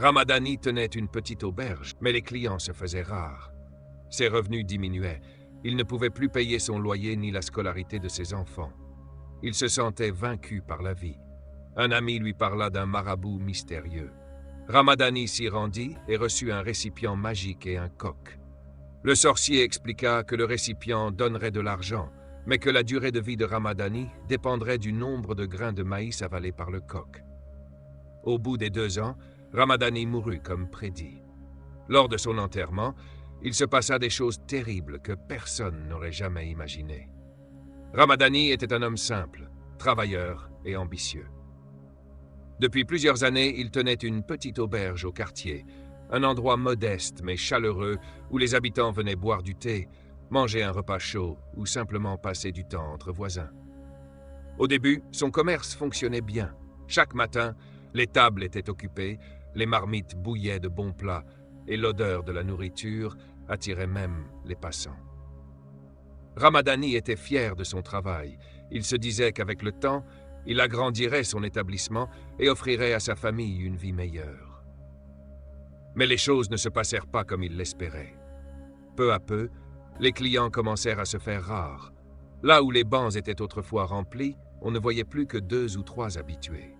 Ramadani tenait une petite auberge, mais les clients se faisaient rares. Ses revenus diminuaient. Il ne pouvait plus payer son loyer ni la scolarité de ses enfants. Il se sentait vaincu par la vie. Un ami lui parla d'un marabout mystérieux. Ramadani s'y rendit et reçut un récipient magique et un coq. Le sorcier expliqua que le récipient donnerait de l'argent, mais que la durée de vie de Ramadani dépendrait du nombre de grains de maïs avalés par le coq. Au bout des 2 ans, Ramadani mourut comme prédit. Lors de son enterrement, il se passa des choses terribles que personne n'aurait jamais imaginées. Ramadani était un homme simple, travailleur et ambitieux. Depuis plusieurs années, il tenait une petite auberge au quartier, un endroit modeste mais chaleureux où les habitants venaient boire du thé, manger un repas chaud ou simplement passer du temps entre voisins. Au début, son commerce fonctionnait bien. Chaque matin, les tables étaient occupées, les marmites bouillaient de bons plats et l'odeur de la nourriture attirait même les passants. Ramadani était fier de son travail. Il se disait qu'avec le temps, il agrandirait son établissement et offrirait à sa famille une vie meilleure. Mais les choses ne se passèrent pas comme il l'espérait. Peu à peu, les clients commencèrent à se faire rares. Là où les bancs étaient autrefois remplis, on ne voyait plus que 2 ou 3 habitués.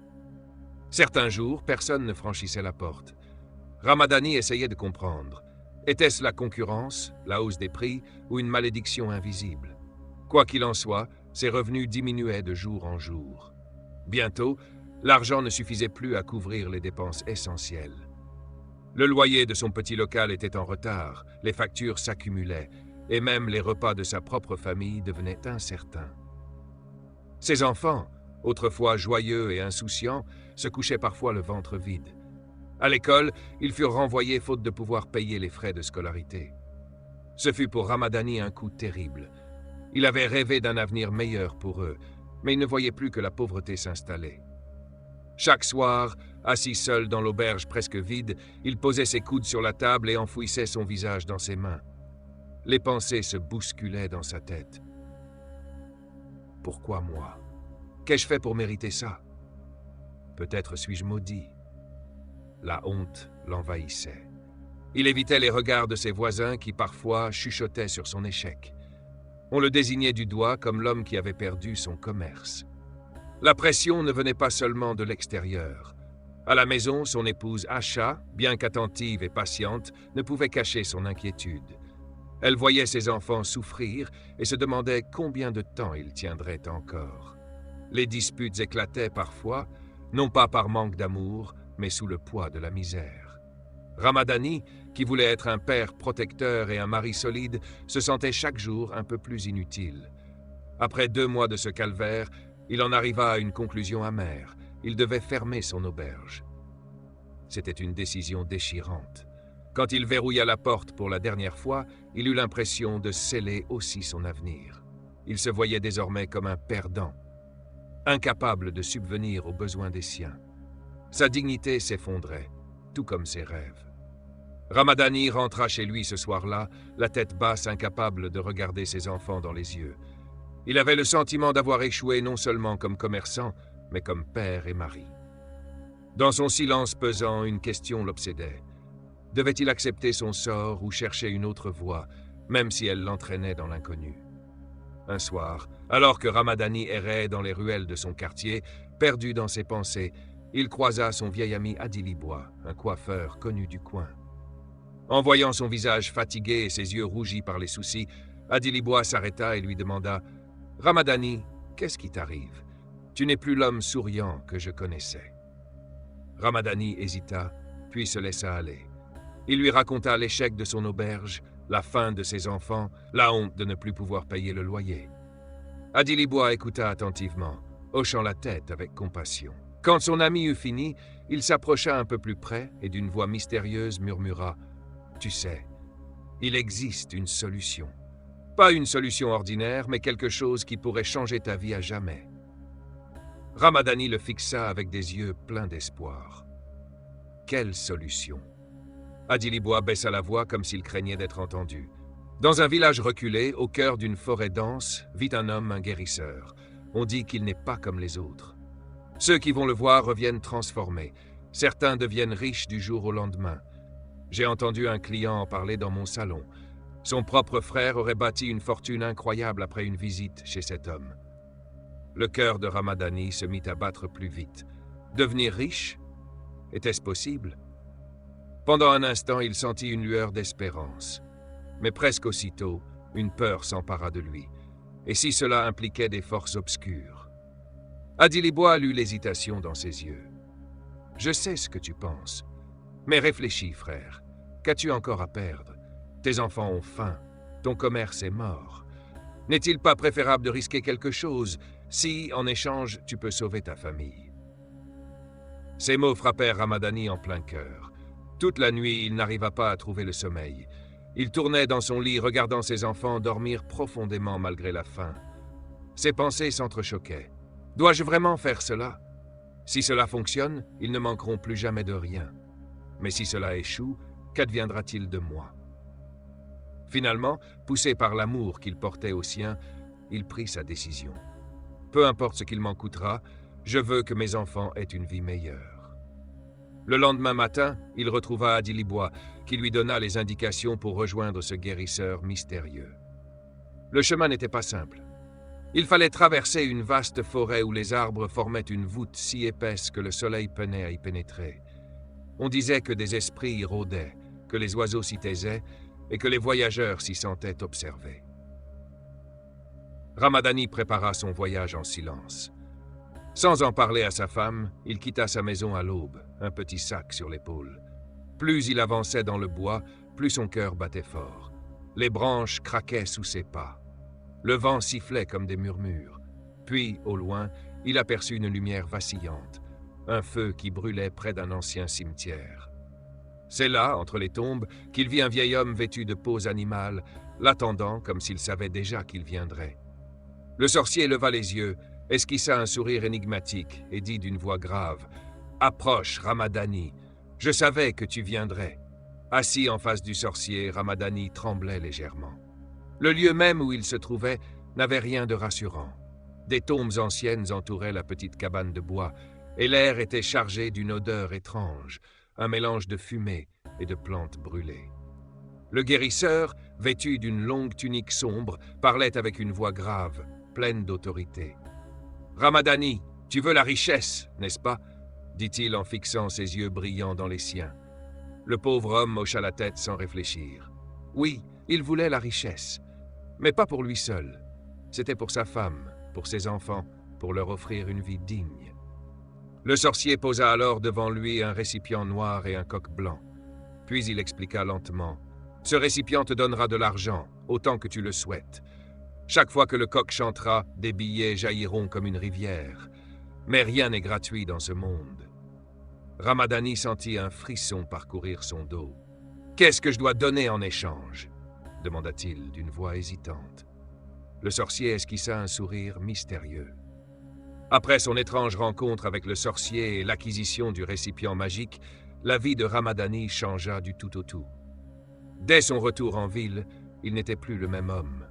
Certains jours, personne ne franchissait la porte. Ramadani essayait de comprendre. Était-ce la concurrence, la hausse des prix ou une malédiction invisible? Quoi qu'il en soit, ses revenus diminuaient de jour en jour. Bientôt, l'argent ne suffisait plus à couvrir les dépenses essentielles. Le loyer de son petit local était en retard, les factures s'accumulaient, et même les repas de sa propre famille devenaient incertains. Ses enfants, autrefois joyeux et insouciants, se couchaient parfois le ventre vide. À l'école, ils furent renvoyés faute de pouvoir payer les frais de scolarité. Ce fut pour Ramadani un coup terrible. Il avait rêvé d'un avenir meilleur pour eux, mais il ne voyait plus que la pauvreté s'installer. Chaque soir, assis seul dans l'auberge presque vide, il posait ses coudes sur la table et enfouissait son visage dans ses mains. Les pensées se bousculaient dans sa tête. Pourquoi moi? Qu'ai-je fait pour mériter ça? Peut-être suis-je maudit. La honte l'envahissait. Il évitait les regards de ses voisins qui parfois chuchotaient sur son échec. On le désignait du doigt comme l'homme qui avait perdu son commerce. La pression ne venait pas seulement de l'extérieur. À la maison, son épouse Asha, bien qu'attentive et patiente, ne pouvait cacher son inquiétude. Elle voyait ses enfants souffrir et se demandait combien de temps ils tiendraient encore. Les disputes éclataient parfois, non pas par manque d'amour, mais sous le poids de la misère. Ramadani, qui voulait être un père protecteur et un mari solide, se sentait chaque jour un peu plus inutile. Après 2 mois de ce calvaire, il en arriva à une conclusion amère. Il devait fermer son auberge. C'était une décision déchirante. Quand il verrouilla la porte pour la dernière fois, il eut l'impression de sceller aussi son avenir. Il se voyait désormais comme un perdant, incapable de subvenir aux besoins des siens. Sa dignité s'effondrait, tout comme ses rêves. Ramadani rentra chez lui ce soir-là, la tête basse, incapable de regarder ses enfants dans les yeux. Il avait le sentiment d'avoir échoué non seulement comme commerçant, mais comme père et mari. Dans son silence pesant, une question l'obsédait. Devait-il accepter son sort ou chercher une autre voie, même si elle l'entraînait dans l'inconnu? Un soir, alors que Ramadani errait dans les ruelles de son quartier, perdu dans ses pensées, il croisa son vieil ami Adilibois, un coiffeur connu du coin. En voyant son visage fatigué et ses yeux rougis par les soucis, Adilibois s'arrêta et lui demanda « Ramadani, qu'est-ce qui t'arrive? Tu n'es plus l'homme souriant que je connaissais. » Ramadani hésita, puis se laissa aller. Il lui raconta l'échec de son auberge, la faim de ses enfants, la honte de ne plus pouvoir payer le loyer. Adilibois écouta attentivement, hochant la tête avec compassion. Quand son ami eut fini, il s'approcha un peu plus près et d'une voix mystérieuse murmura « Tu sais, il existe une solution. Pas une solution ordinaire, mais quelque chose qui pourrait changer ta vie à jamais. » Ramadani le fixa avec des yeux pleins d'espoir. Quelle solution? Adilibois baissa la voix comme s'il craignait d'être entendu. Dans un village reculé, au cœur d'une forêt dense, vit un homme, un guérisseur. On dit qu'il n'est pas comme les autres. Ceux qui vont le voir reviennent transformés. Certains deviennent riches du jour au lendemain. J'ai entendu un client en parler dans mon salon. Son propre frère aurait bâti une fortune incroyable après une visite chez cet homme. Le cœur de Ramadani se mit à battre plus vite. Devenir riche? Était-ce possible? Pendant un instant, il sentit une lueur d'espérance. Mais presque aussitôt, une peur s'empara de lui. Et si cela impliquait des forces obscures? Adilibois lut l'hésitation dans ses yeux. « Je sais ce que tu penses. Mais réfléchis, frère. Qu'as-tu encore à perdre? Tes enfants ont faim. Ton commerce est mort. N'est-il pas préférable de risquer quelque chose si, en échange, tu peux sauver ta famille ?» Ces mots frappèrent Ramadani en plein cœur. Toute la nuit, il n'arriva pas à trouver le sommeil. Il tournait dans son lit, regardant ses enfants dormir profondément malgré la faim. Ses pensées s'entrechoquaient. « Dois-je vraiment faire cela? Si cela fonctionne, ils ne manqueront plus jamais de rien. Mais si cela échoue, qu'adviendra-t-il de moi ?» Finalement, poussé par l'amour qu'il portait au sien, il prit sa décision. « Peu importe ce qu'il m'en coûtera, je veux que mes enfants aient une vie meilleure. » Le lendemain matin, il retrouva Adilibois, qui lui donna les indications pour rejoindre ce guérisseur mystérieux. Le chemin n'était pas simple. Il fallait traverser une vaste forêt où les arbres formaient une voûte si épaisse que le soleil peinait à y pénétrer. On disait que des esprits y rôdaient, que les oiseaux s'y taisaient et que les voyageurs s'y sentaient observés. Ramadani prépara son voyage en silence. Sans en parler à sa femme, il quitta sa maison à l'aube, un petit sac sur l'épaule. Plus il avançait dans le bois, plus son cœur battait fort. Les branches craquaient sous ses pas. Le vent sifflait comme des murmures. Puis, au loin, il aperçut une lumière vacillante, un feu qui brûlait près d'un ancien cimetière. C'est là, entre les tombes, qu'il vit un vieil homme vêtu de peaux animales, l'attendant comme s'il savait déjà qu'il viendrait. Le sorcier leva les yeux, esquissa un sourire énigmatique et dit d'une voix grave « Approche, Ramadani, je savais que tu viendrais. » Assis en face du sorcier, Ramadani tremblait légèrement. Le lieu même où il se trouvait n'avait rien de rassurant. Des tombes anciennes entouraient la petite cabane de bois, et l'air était chargé d'une odeur étrange, un mélange de fumée et de plantes brûlées. Le guérisseur, vêtu d'une longue tunique sombre, parlait avec une voix grave, pleine d'autorité. « Ramadani, tu veux la richesse, n'est-ce pas ?» dit-il en fixant ses yeux brillants dans les siens. Le pauvre homme hocha la tête sans réfléchir. Oui, il voulait la richesse, mais pas pour lui seul. C'était pour sa femme, pour ses enfants, pour leur offrir une vie digne. Le sorcier posa alors devant lui un récipient noir et un coq blanc. Puis il expliqua lentement. « Ce récipient te donnera de l'argent, autant que tu le souhaites. Chaque fois que le coq chantera, des billets jailliront comme une rivière. Mais rien n'est gratuit dans ce monde. » Ramadani sentit un frisson parcourir son dos. « Qu'est-ce que je dois donner en échange ?» demanda-t-il d'une voix hésitante. Le sorcier esquissa un sourire mystérieux. Après son étrange rencontre avec le sorcier et l'acquisition du récipient magique, la vie de Ramadani changea du tout au tout. Dès son retour en ville, il n'était plus le même homme.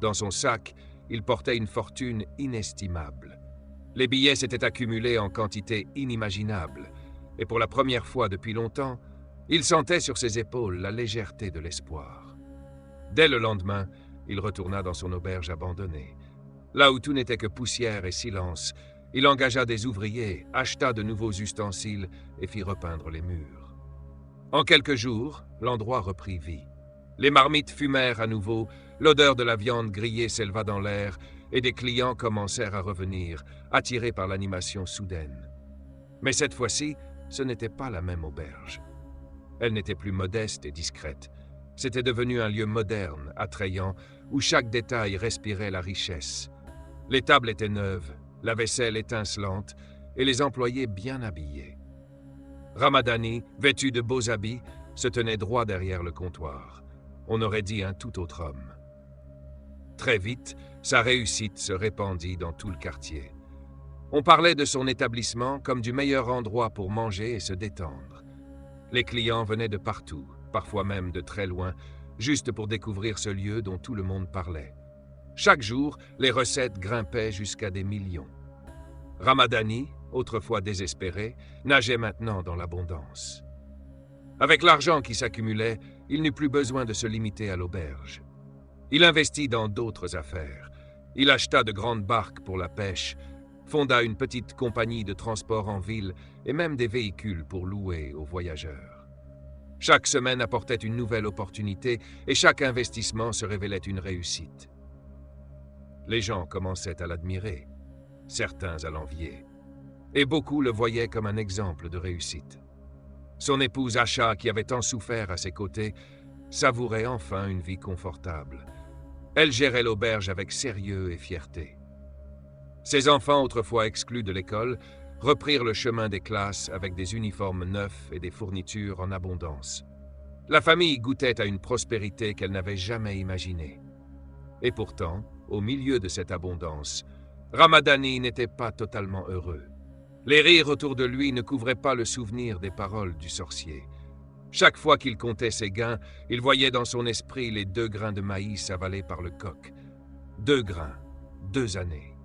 Dans son sac, il portait une fortune inestimable. Les billets s'étaient accumulés en quantité inimaginable, et pour la première fois depuis longtemps, il sentait sur ses épaules la légèreté de l'espoir. Dès le lendemain, il retourna dans son auberge abandonnée. Là où tout n'était que poussière et silence, il engagea des ouvriers, acheta de nouveaux ustensiles et fit repeindre les murs. En quelques jours, l'endroit reprit vie. Les marmites fumèrent à nouveau, l'odeur de la viande grillée s'éleva dans l'air et des clients commencèrent à revenir, attirés par l'animation soudaine. Mais cette fois-ci, ce n'était pas la même auberge. Elle n'était plus modeste et discrète. C'était devenu un lieu moderne, attrayant, où chaque détail respirait la richesse. Les tables étaient neuves, la vaisselle étincelante et les employés bien habillés. Ramadani, vêtu de beaux habits, se tenait droit derrière le comptoir. On aurait dit un tout autre homme. Très vite, sa réussite se répandit dans tout le quartier. On parlait de son établissement comme du meilleur endroit pour manger et se détendre. Les clients venaient de partout, parfois même de très loin, juste pour découvrir ce lieu dont tout le monde parlait. Chaque jour, les recettes grimpaient jusqu'à des millions. Ramadani, autrefois désespéré, nageait maintenant dans l'abondance. Avec l'argent qui s'accumulait, il n'eut plus besoin de se limiter à l'auberge. Il investit dans d'autres affaires. Il acheta de grandes barques pour la pêche, fonda une petite compagnie de transport en ville et même des véhicules pour louer aux voyageurs. Chaque semaine apportait une nouvelle opportunité et chaque investissement se révélait une réussite. Les gens commençaient à l'admirer, certains à l'envier, et beaucoup le voyaient comme un exemple de réussite. Son épouse Asha, qui avait tant souffert à ses côtés, savourait enfin une vie confortable. Elle gérait l'auberge avec sérieux et fierté. Ses enfants, autrefois exclus de l'école, reprirent le chemin des classes avec des uniformes neufs et des fournitures en abondance. La famille goûtait à une prospérité qu'elle n'avait jamais imaginée. Et pourtant, au milieu de cette abondance, Ramadani n'était pas totalement heureux. Les rires autour de lui ne couvraient pas le souvenir des paroles du sorcier. Chaque fois qu'il comptait ses gains, il voyait dans son esprit les 2 grains de maïs avalés par le coq. 2 grains, 2 années.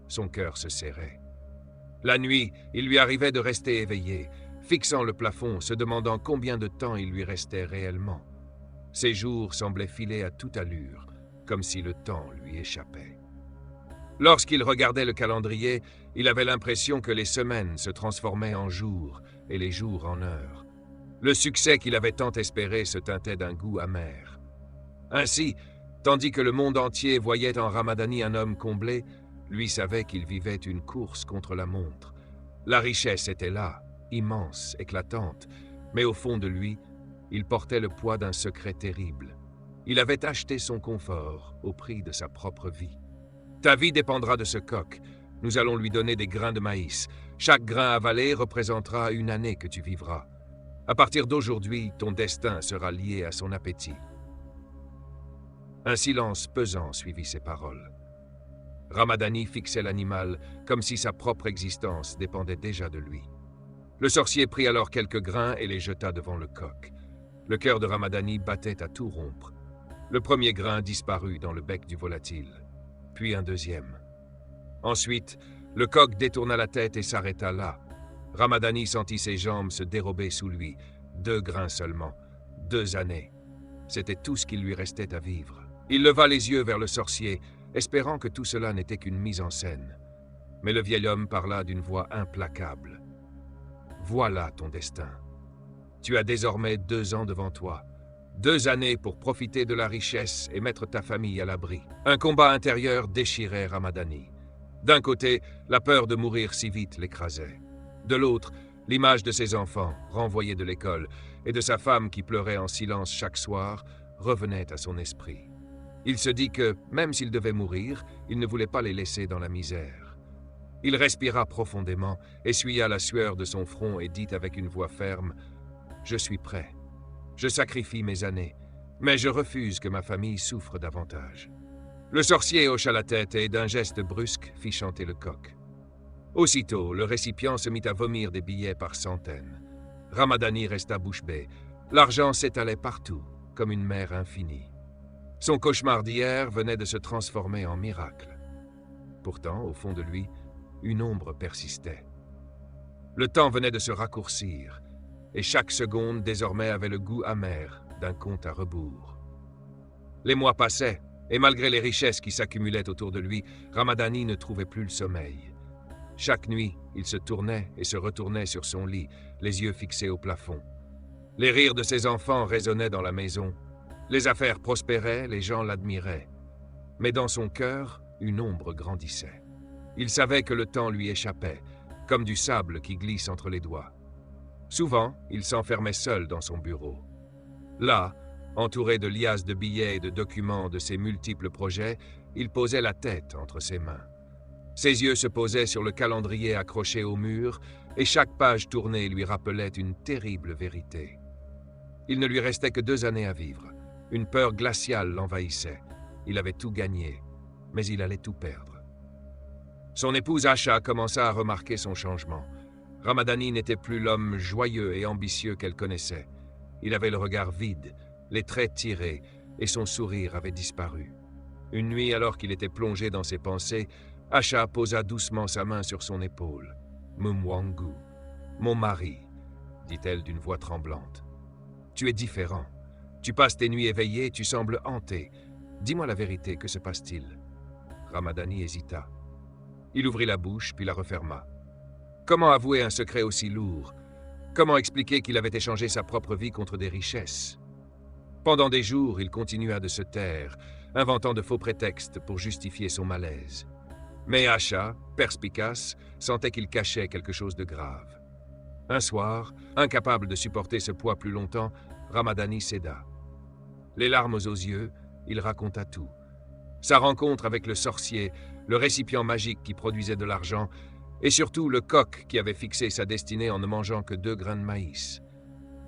Son cœur se serrait. La nuit, il lui arrivait de rester éveillé, fixant le plafond, se demandant combien de temps il lui restait réellement. Ses jours semblaient filer à toute allure, comme si le temps lui échappait. Lorsqu'il regardait le calendrier, il avait l'impression que les semaines se transformaient en jours et les jours en heures. Le succès qu'il avait tant espéré se teintait d'un goût amer. Ainsi, tandis que le monde entier voyait en Ramadani un homme comblé, lui savait qu'il vivait une course contre la montre. La richesse était là, immense, éclatante, mais au fond de lui, il portait le poids d'un secret terrible. Il avait acheté son confort au prix de sa propre vie. Ta vie dépendra de ce coq. Nous allons lui donner des grains de maïs. Chaque grain avalé représentera une année que tu vivras. À partir d'aujourd'hui, ton destin sera lié à son appétit. Un silence pesant suivit ces paroles. Ramadani fixait l'animal comme si sa propre existence dépendait déjà de lui. Le sorcier prit alors quelques grains et les jeta devant le coq. Le cœur de Ramadani battait à tout rompre. Le premier grain disparut dans le bec du volatile, puis un deuxième. Ensuite, le coq détourna la tête et s'arrêta là. Ramadani sentit ses jambes se dérober sous lui. 2 grains seulement, 2 années. C'était tout ce qu'il lui restait à vivre. Il leva les yeux vers le sorcier, espérant que tout cela n'était qu'une mise en scène. Mais le vieil homme parla d'une voix implacable. « Voilà ton destin. Tu as désormais 2 ans devant toi. 2 années pour profiter de la richesse et mettre ta famille à l'abri. » Un combat intérieur déchirait Ramadani. D'un côté, la peur de mourir si vite l'écrasait. De l'autre, l'image de ses enfants, renvoyés de l'école, et de sa femme qui pleurait en silence chaque soir, revenait à son esprit. Il se dit que, même s'il devait mourir, il ne voulait pas les laisser dans la misère. Il respira profondément, essuya la sueur de son front et dit avec une voix ferme « Je suis prêt. Je sacrifie mes années, mais je refuse que ma famille souffre davantage. » Le sorcier hocha la tête et, d'un geste brusque, fit chanter le coq. Aussitôt, le récipient se mit à vomir des billets par centaines. Ramadani resta bouche bée. L'argent s'étalait partout, comme une mer infinie. Son cauchemar d'hier venait de se transformer en miracle. Pourtant, au fond de lui, une ombre persistait. Le temps venait de se raccourcir, et chaque seconde désormais avait le goût amer d'un compte à rebours. Les mois passaient, et malgré les richesses qui s'accumulaient autour de lui, Ramadani ne trouvait plus le sommeil. Chaque nuit, il se tournait et se retournait sur son lit, les yeux fixés au plafond. Les rires de ses enfants résonnaient dans la maison. Les affaires prospéraient, les gens l'admiraient. Mais dans son cœur, une ombre grandissait. Il savait que le temps lui échappait, comme du sable qui glisse entre les doigts. Souvent, il s'enfermait seul dans son bureau. Là, entouré de liasses de billets et de documents de ses multiples projets, il posait la tête entre ses mains. Ses yeux se posaient sur le calendrier accroché au mur, et chaque page tournée lui rappelait une terrible vérité. Il ne lui restait que 2 années à vivre. Une peur glaciale l'envahissait. Il avait tout gagné, mais il allait tout perdre. Son épouse Asha commença à remarquer son changement. Ramadani n'était plus l'homme joyeux et ambitieux qu'elle connaissait. Il avait le regard vide, les traits tirés, et son sourire avait disparu. Une nuit, alors qu'il était plongé dans ses pensées, Asha posa doucement sa main sur son épaule. Mumwangu, mon mari, dit-elle d'une voix tremblante. Tu es différent. Tu passes tes nuits éveillées, tu sembles hanté. Dis-moi la vérité, que se passe-t-il? Ramadani hésita. Il ouvrit la bouche, puis la referma. Comment avouer un secret aussi lourd? Comment expliquer qu'il avait échangé sa propre vie contre des richesses? Pendant des jours, il continua de se taire, inventant de faux prétextes pour justifier son malaise. Mais Asha, perspicace, sentait qu'il cachait quelque chose de grave. Un soir, incapable de supporter ce poids plus longtemps, Ramadani céda. Les larmes aux yeux, il raconta tout. Sa rencontre avec le sorcier, le récipient magique qui produisait de l'argent, et surtout le coq qui avait fixé sa destinée en ne mangeant que 2 grains de maïs.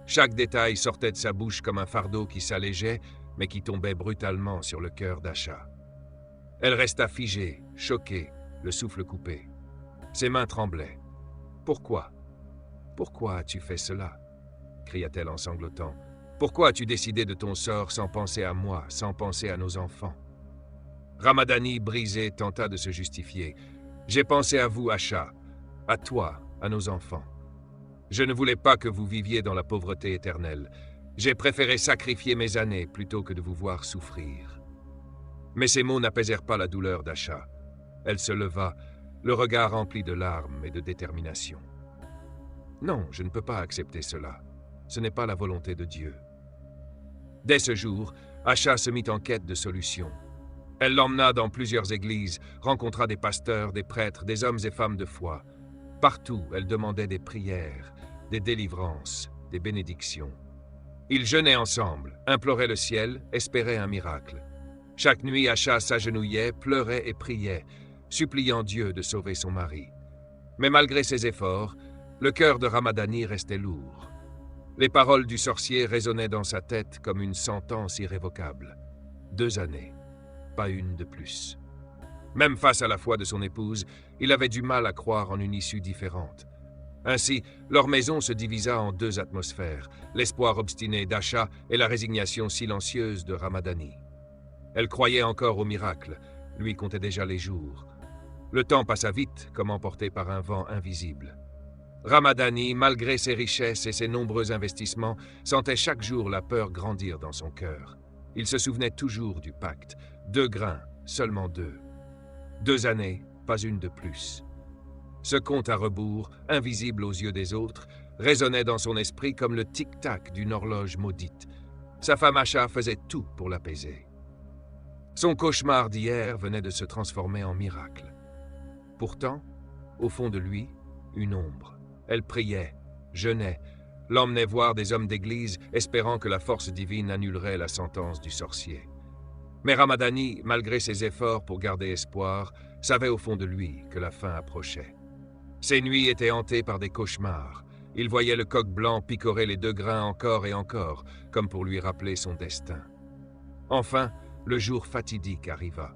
Chaque détail sortait de sa bouche comme un fardeau qui s'allégeait, mais qui tombait brutalement sur le cœur d'Asha. Elle resta figée, choquée, le souffle coupé. Ses mains tremblaient. « Pourquoi? Pourquoi as-tu fait cela ?» cria-t-elle en sanglotant. « Pourquoi as-tu décidé de ton sort sans penser à moi, sans penser à nos enfants ?» Ramadani, brisé, tenta de se justifier. « J'ai pensé à vous, Asha, à toi, à nos enfants. Je ne voulais pas que vous viviez dans la pauvreté éternelle. J'ai préféré sacrifier mes années plutôt que de vous voir souffrir. » Mais ces mots n'apaisèrent pas la douleur d'Asha. Elle se leva, le regard rempli de larmes et de détermination. « Non, je ne peux pas accepter cela. Ce n'est pas la volonté de Dieu. » Dès ce jour, Asha se mit en quête de solutions. Elle l'emmena dans plusieurs églises, rencontra des pasteurs, des prêtres, des hommes et femmes de foi. Partout, elle demandait des prières, des délivrances, des bénédictions. Ils jeûnaient ensemble, imploraient le ciel, espéraient un miracle. Chaque nuit, Asha s'agenouillait, pleurait et priait, suppliant Dieu de sauver son mari. Mais malgré ses efforts, le cœur de Ramadani restait lourd. Les paroles du sorcier résonnaient dans sa tête comme une sentence irrévocable. 2 années, pas une de plus. Même face à la foi de son épouse, il avait du mal à croire en une issue différente. Ainsi, leur maison se divisa en 2 atmosphères, l'espoir obstiné d'Asha et la résignation silencieuse de Ramadani. Elle croyait encore au miracle, lui comptait déjà les jours. Le temps passa vite, comme emporté par un vent invisible. Ramadani, malgré ses richesses et ses nombreux investissements, sentait chaque jour la peur grandir dans son cœur. Il se souvenait toujours du pacte. 2 grains, seulement 2. 2 années, pas une de plus. Ce compte à rebours, invisible aux yeux des autres, résonnait dans son esprit comme le tic-tac d'une horloge maudite. Sa femme Asha faisait tout pour l'apaiser. Son cauchemar d'hier venait de se transformer en miracle. Pourtant, au fond de lui, une ombre. Elle priait, jeûnait, l'emmenait voir des hommes d'église, espérant que la force divine annulerait la sentence du sorcier. Mais Ramadani, malgré ses efforts pour garder espoir, savait au fond de lui que la fin approchait. Ses nuits étaient hantées par des cauchemars. Il voyait le coq blanc picorer les 2 grains encore et encore, comme pour lui rappeler son destin. Enfin, le jour fatidique arriva.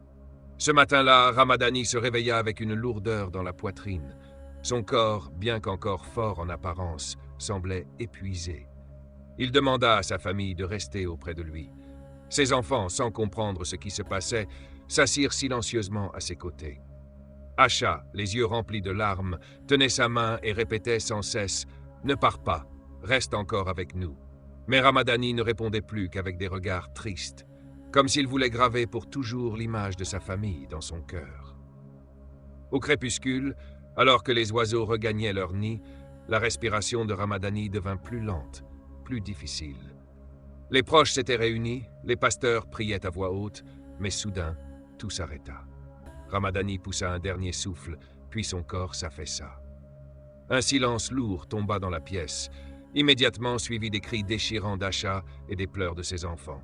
Ce matin-là, Ramadani se réveilla avec une lourdeur dans la poitrine. Son corps, bien qu'encore fort en apparence, semblait épuisé. Il demanda à sa famille de rester auprès de lui. Ses enfants, sans comprendre ce qui se passait, s'assirent silencieusement à ses côtés. Asha, les yeux remplis de larmes, tenait sa main et répétait sans cesse « Ne pars pas, reste encore avec nous ». Mais Ramadani ne répondait plus qu'avec des regards tristes, comme s'il voulait graver pour toujours l'image de sa famille dans son cœur. Au crépuscule, alors que les oiseaux regagnaient leur nid, la respiration de Ramadani devint plus lente, plus difficile. Les proches s'étaient réunis, les pasteurs priaient à voix haute, mais soudain, tout s'arrêta. Ramadani poussa un dernier souffle, puis son corps s'affaissa. Un silence lourd tomba dans la pièce, immédiatement suivi des cris déchirants d'Asha et des pleurs de ses enfants.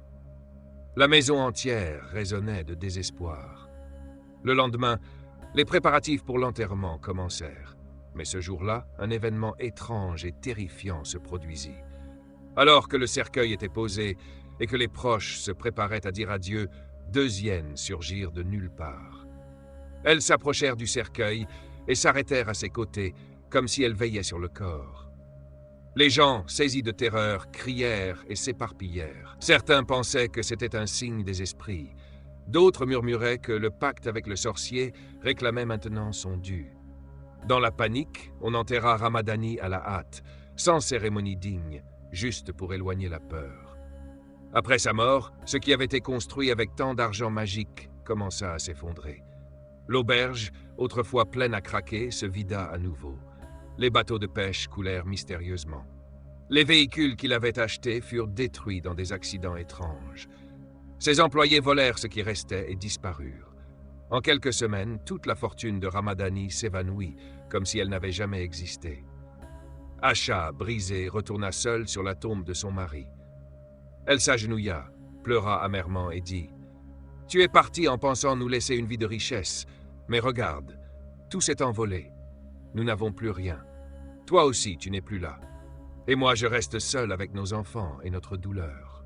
La maison entière résonnait de désespoir. Le lendemain, les préparatifs pour l'enterrement commencèrent. Mais ce jour-là, un événement étrange et terrifiant se produisit. Alors que le cercueil était posé et que les proches se préparaient à dire adieu, 2 hyènes surgirent de nulle part. Elles s'approchèrent du cercueil et s'arrêtèrent à ses côtés, comme si elles veillaient sur le corps. Les gens, saisis de terreur, crièrent et s'éparpillèrent. Certains pensaient que c'était un signe des esprits. D'autres murmuraient que le pacte avec le sorcier réclamait maintenant son dû. Dans la panique, on enterra Ramadani à la hâte, sans cérémonie digne, juste pour éloigner la peur. Après sa mort, ce qui avait été construit avec tant d'argent magique commença à s'effondrer. L'auberge, autrefois pleine à craquer, se vida à nouveau. Les bateaux de pêche coulèrent mystérieusement. Les véhicules qu'il avait achetés furent détruits dans des accidents étranges. Ses employés volèrent ce qui restait et disparurent. En quelques semaines, toute la fortune de Ramadani s'évanouit, comme si elle n'avait jamais existé. Asha, brisée, retourna seule sur la tombe de son mari. Elle s'agenouilla, pleura amèrement et dit « Tu es parti en pensant nous laisser une vie de richesse, mais regarde, tout s'est envolé. Nous n'avons plus rien. Toi aussi, tu n'es plus là. Et moi, je reste seul avec nos enfants et notre douleur. »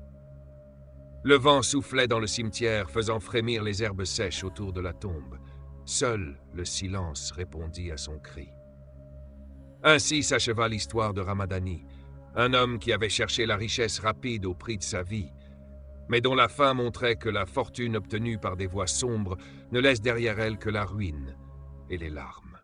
Le vent soufflait dans le cimetière, faisant frémir les herbes sèches autour de la tombe. Seul le silence répondit à son cri. Ainsi s'acheva l'histoire de Ramadani, un homme qui avait cherché la richesse rapide au prix de sa vie, mais dont la fin montrait que la fortune obtenue par des voies sombres ne laisse derrière elle que la ruine et les larmes.